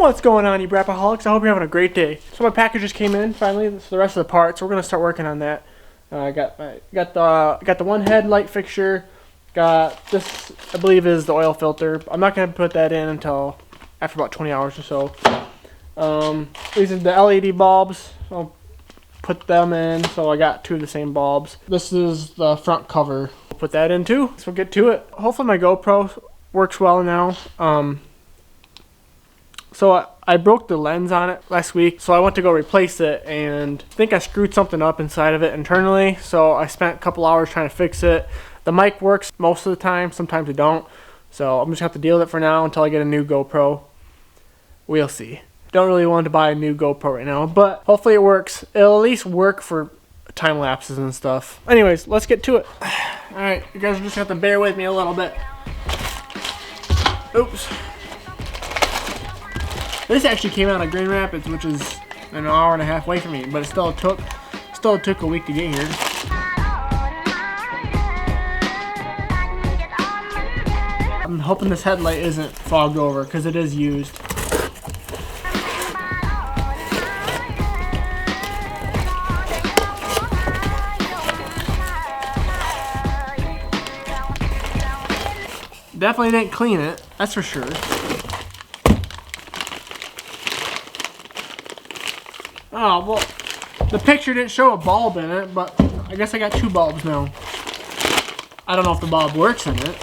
What's going on, you Brapaholics? I hope you're having a great day. So my package just came in finally. This is the rest of the parts. So we're gonna start working on that. I got the one headlight fixture. Got this, I believe, is the oil filter. I'm not gonna put that in until after about 20 hours or so. These are the LED bulbs. I'll put them in. So I got two of the same bulbs. This is the front cover. I'll put that in too. So we'll get to it. Hopefully my GoPro works well now. So I broke the lens on it last week, so I went to go replace it, and I think I screwed something up inside of it internally, so I spent a couple hours trying to fix it. The mic works most of the time, sometimes it don't, so I'm just going to have to deal with it for now until I get a new GoPro. We'll see. Don't really want to buy a new GoPro right now, but hopefully it works. It'll at least work for time lapses and stuff. Anyways, let's get to it. Alright, you guys are just going to have to bear with me a little bit. Oops. This actually came out of Grand Rapids, which is an hour and a half away from me, but it still took a week to get here. I'm hoping this headlight isn't fogged over, because it is used. Definitely didn't clean it, that's for sure. Oh, well, the picture didn't show a bulb in it, but I guess I got two bulbs now. I don't know if the bulb works in it.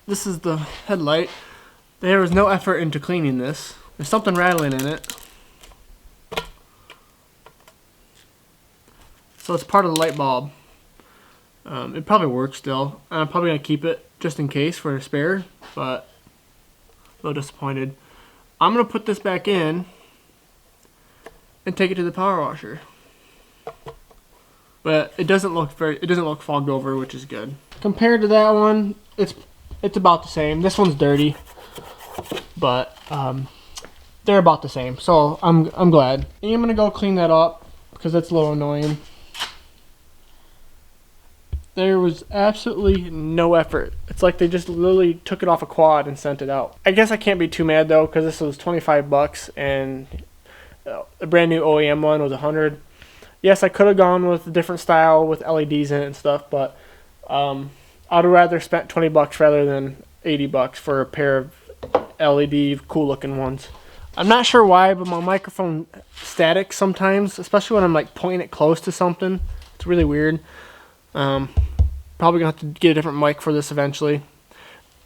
This is the headlight. There was no effort into cleaning this. There's something rattling in it. So it's part of the light bulb. It probably works still. I'm probably going to keep it just in case for a spare, but a little disappointed. I'm gonna put this back in and take it to the power washer. But it doesn't look fogged over, which is good. Compared to that one, it's about the same. This one's dirty, but they're about the same. So I'm glad. And I'm gonna go clean that up because that's a little annoying. There was absolutely no effort. It's like they just literally took it off a quad and sent it out. I guess I can't be too mad though, because this was $25 and a brand new OEM one was $100. Yes, I could have gone with a different style with LEDs in it and stuff, but I'd rather spent $20 rather than $80 for a pair of LED cool looking ones. I'm not sure why, but my microphone static sometimes, especially when I'm like pointing it close to something. It's really weird. Probably gonna have to get a different mic for this eventually.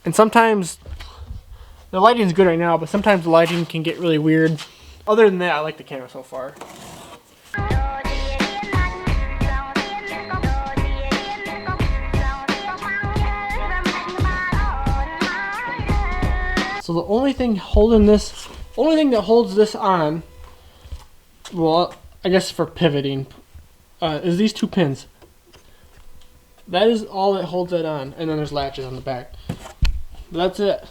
And sometimes the lighting is good right now, but sometimes the lighting can get really weird. Other than that, I like the camera so far. So the only thing that holds this on, well, I guess for pivoting, is these two pins. That is all that holds it on, and then there's latches on the back. That's it.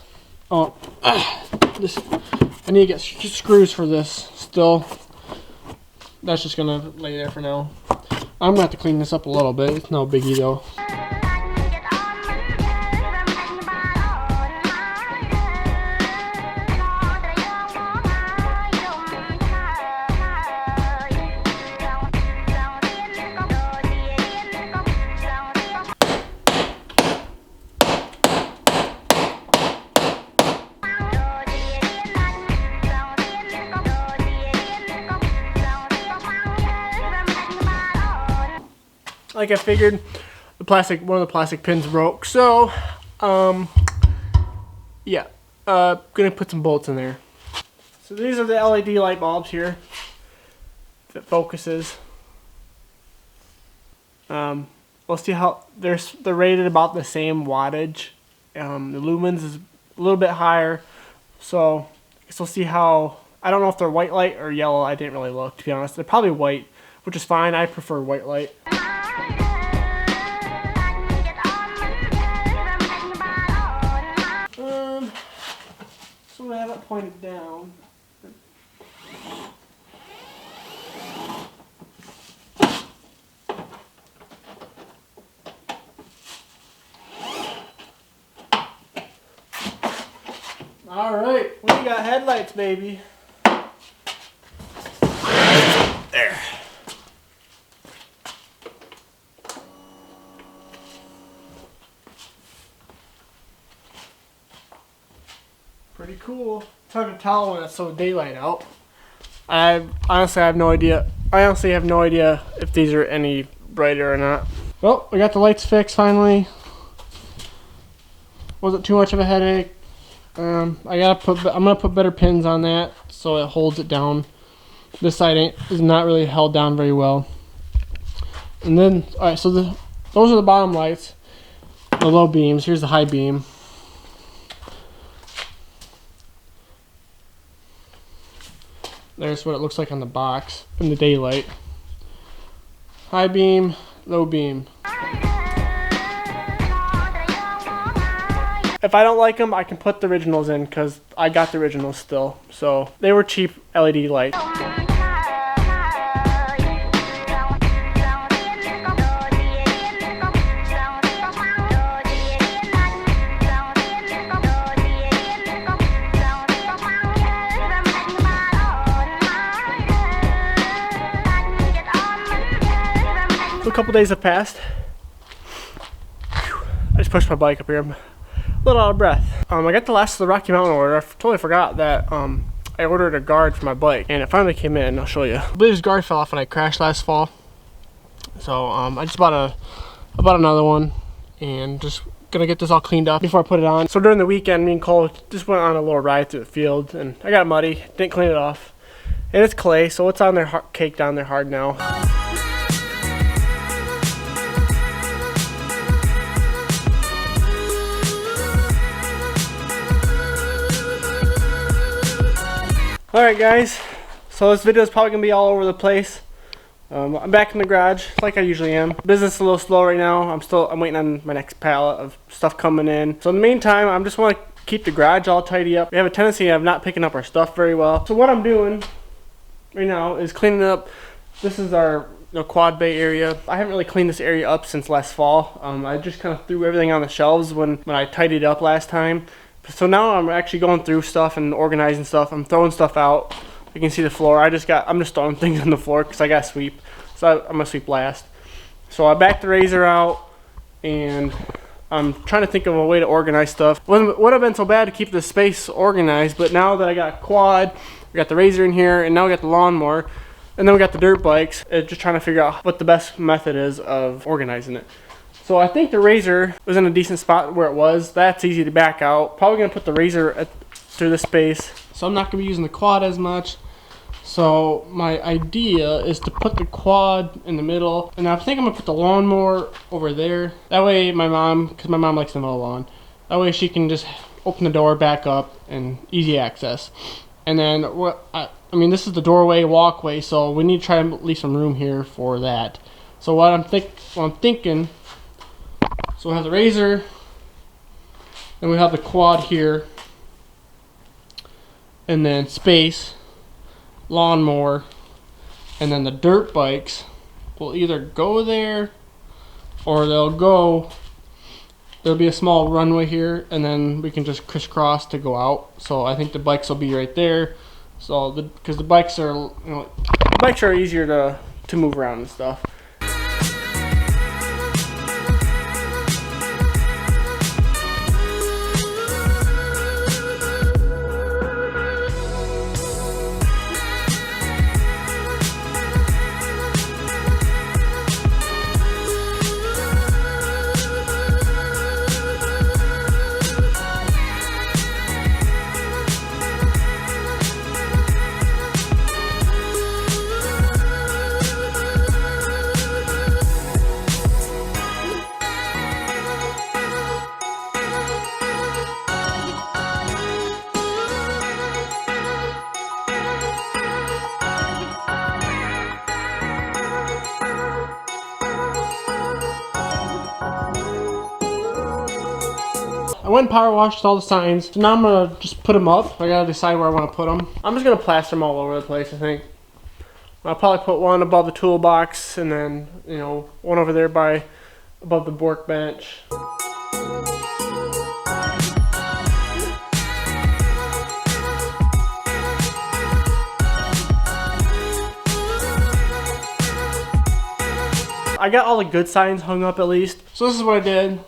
Oh, I need to get screws for this still. That's just gonna lay there for now. I'm gonna have to clean this up a little bit. It's no biggie though. Like I figured, one of the plastic pins broke, so yeah, gonna put some bolts in there. So these are the LED light bulbs here that focuses. We'll see how they're rated about the same wattage. The lumens is a little bit higher, so I guess we'll see how. I don't know if they're white light or yellow. I didn't really look, to be honest. They're probably white, which is fine. I prefer white light. So I have it pointed down. lights, baby. There. Pretty cool. It's hard to tell when it's so daylight out. I honestly have no idea. I honestly have no idea if these are any brighter or not. Well, we got the lights fixed finally. Wasn't too much of a headache. I'm gonna put better pins on that so it holds it down. This side is not really held down very well. And then, all right, so those are the bottom lights, the low beams. Here's the high beam. There's what it looks like on the box in the daylight. High beam, low beam. If I don't like them, I can put the originals in because I got the originals still. So they were cheap LED lights. So a couple days have passed. I just pushed my bike up here. I'm a little out of breath. I got the last of the Rocky Mountain order. I totally forgot that I ordered a guard for my bike, and it finally came in. I'll show you. I believe this guard fell off when I crashed last fall. So I just bought another one, and just gonna get this all cleaned up before I put it on. So during the weekend, me and Cole just went on a little ride through the field, and I got muddy. Didn't clean it off, and it's clay, so it's on there, caked on there hard now. Alright guys, so this video is probably going to be all over the place. I'm back in the garage like I usually am. Business is a little slow right now. I'm waiting on my next pallet of stuff coming in. So in the meantime, I just want to keep the garage all tidy up. We have a tendency of not picking up our stuff very well. So what I'm doing right now is cleaning up. This is our quad bay area. I haven't really cleaned this area up since last fall. I just kind of threw everything on the shelves when I tidied up last time. So now I'm actually going through stuff and organizing stuff. I'm throwing stuff out. You can see the floor. I'm just throwing things on the floor because I got to sweep. So I'm gonna sweep last. So I backed the razor out, and I'm trying to think of a way to organize stuff. Would have been so bad to keep the space organized, but now that I got a quad, we got the razor in here, and now we got the lawnmower, and then we got the dirt bikes. Just trying to figure out what the best method is of organizing it. So I think the razor was in a decent spot where it was. That's easy to back out. Probably gonna put the razor through the space. So I'm not gonna be using the quad as much. So my idea is to put the quad in the middle, and I think I'm gonna put the lawnmower over there. That way because my mom likes to mow the lawn. That way she can just open the door, back up, and easy access. And then I mean, this is the doorway, walkway, so we need to try to leave some room here for that. So what I'm thinking. So we have the razor, and we have the quad here, and then space, lawnmower, and then the dirt bikes will either go there, or there'll be a small runway here, and then we can just crisscross to go out. So I think the bikes will be right there. So because the bikes are, the bikes are easier to move around and stuff. I went and power washed all the signs, so now I'm gonna just put them up. I gotta decide where I want to put them. I'm just gonna plaster them all over the place, I think. I'll probably put one above the toolbox, and then one over there above the workbench. I got all the good signs hung up at least. So this is what I did.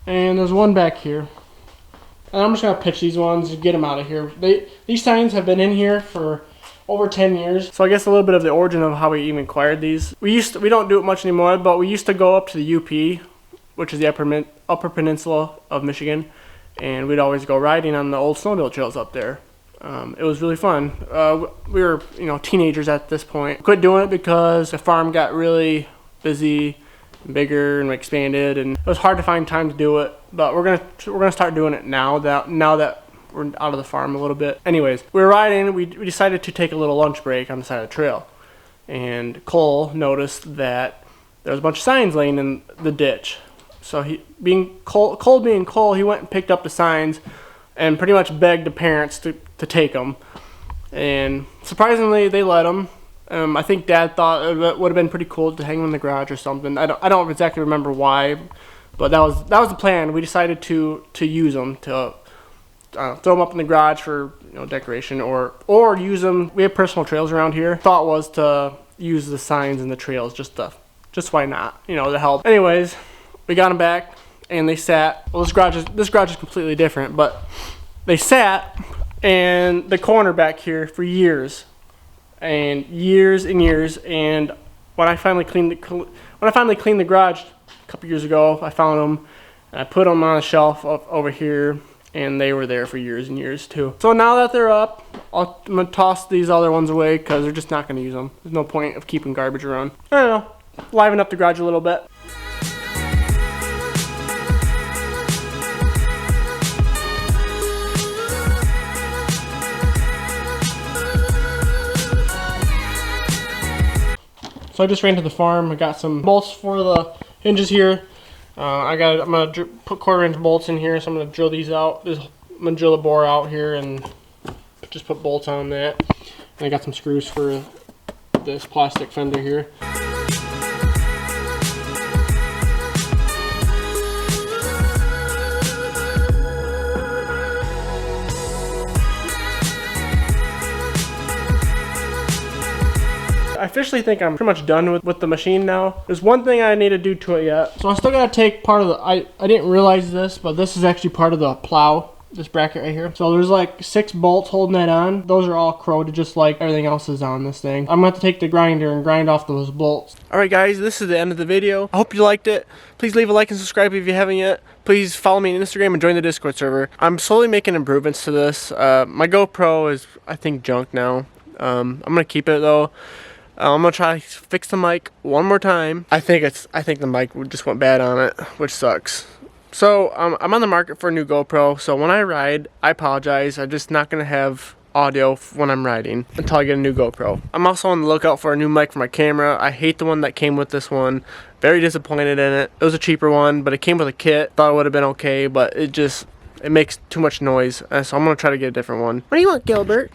And there's one back here. And I'm just gonna pitch these ones and get them out of here. These signs have been in here for over 10 years. So I guess a little bit of the origin of how we even acquired these. We don't do it much anymore, but we used to go up to the UP, which is the upper peninsula of Michigan, and we'd always go riding on the old snowmobile trails up there. It was really fun. We were, teenagers at this point. Quit doing it because the farm got really busy, and bigger, and expanded, and it was hard to find time to do it. But we're gonna start doing it now that we're out of the farm a little bit. Anyways, we were riding. We decided to take a little lunch break on the side of the trail, and Cole noticed that there was a bunch of signs laying in the ditch. So Cole being Cole, he went and picked up the signs and pretty much begged the parents to take them. And surprisingly, they let him. I think Dad thought it would have been pretty cool to hang them in the garage or something. I don't exactly remember why, but that was the plan. We decided to use them to throw them up in the garage for decoration or use them. We have personal trails around here. Thought was to use the signs in the trails just why not, to help. Anyways, we got them back and they sat. Well, this garage is completely different, but they sat in the corner back here for years and years and years. And when I finally cleaned the garage a couple years ago, I found them and I put them on a shelf over here, and they were there for years and years too. So now that they're up, I'm gonna toss these other ones away because they're just not gonna use them. There's no point of keeping garbage around. I don't know, liven up the garage a little bit. So I just ran to the farm. I got some bolts for the hinges here. I'm gonna put 1/4-inch bolts in here, so I'm gonna drill these out. I'm gonna drill a bore out here and just put bolts on that. And I got some screws for this plastic fender here. I officially think I'm pretty much done with the machine now. There's one thing I need to do to it yet. So I still gotta take part of the, I didn't realize this, but this is actually part of the plow, this bracket right here. So there's like 6 bolts holding that on. Those are all corroded just like everything else is on this thing. I'm gonna have to take the grinder and grind off those bolts. Alright guys, this is the end of the video. I hope you liked it. Please leave a like and subscribe if you haven't yet. Please follow me on Instagram and join the Discord server. I'm slowly making improvements to this. My GoPro is, I think, junk now. I'm gonna keep it though. I'm gonna try to fix the mic one more time. I think the mic just went bad on it, which sucks. So I'm on the market for a new GoPro. So when I ride, I apologize. I'm just not gonna have audio when I'm riding until I get a new GoPro. I'm also on the lookout for a new mic for my camera. I hate the one that came with this one. Very disappointed in it. It was a cheaper one, but it came with a kit. Thought it would have been okay, but it makes too much noise. So I'm gonna try to get a different one. What do you want, Gilbert?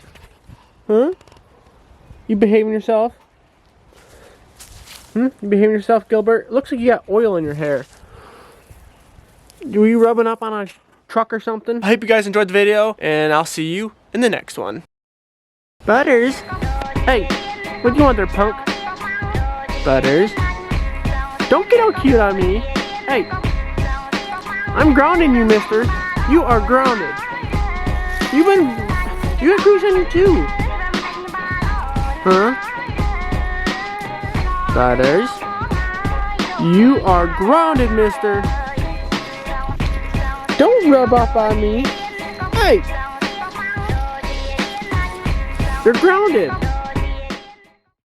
Huh? You behaving yourself? You behaving yourself, Gilbert? It looks like you got oil in your hair. Were you rubbing up on a truck or something? I hope you guys enjoyed the video, and I'll see you in the next one. Butters? Hey, what do you want there, punk? Butters? Don't get all cute on me. Hey, I'm grounding you, mister. You are grounded. You got cruise on you too. Huh? Butters, you are grounded, mister. Don't rub up on me. Hey, you're grounded.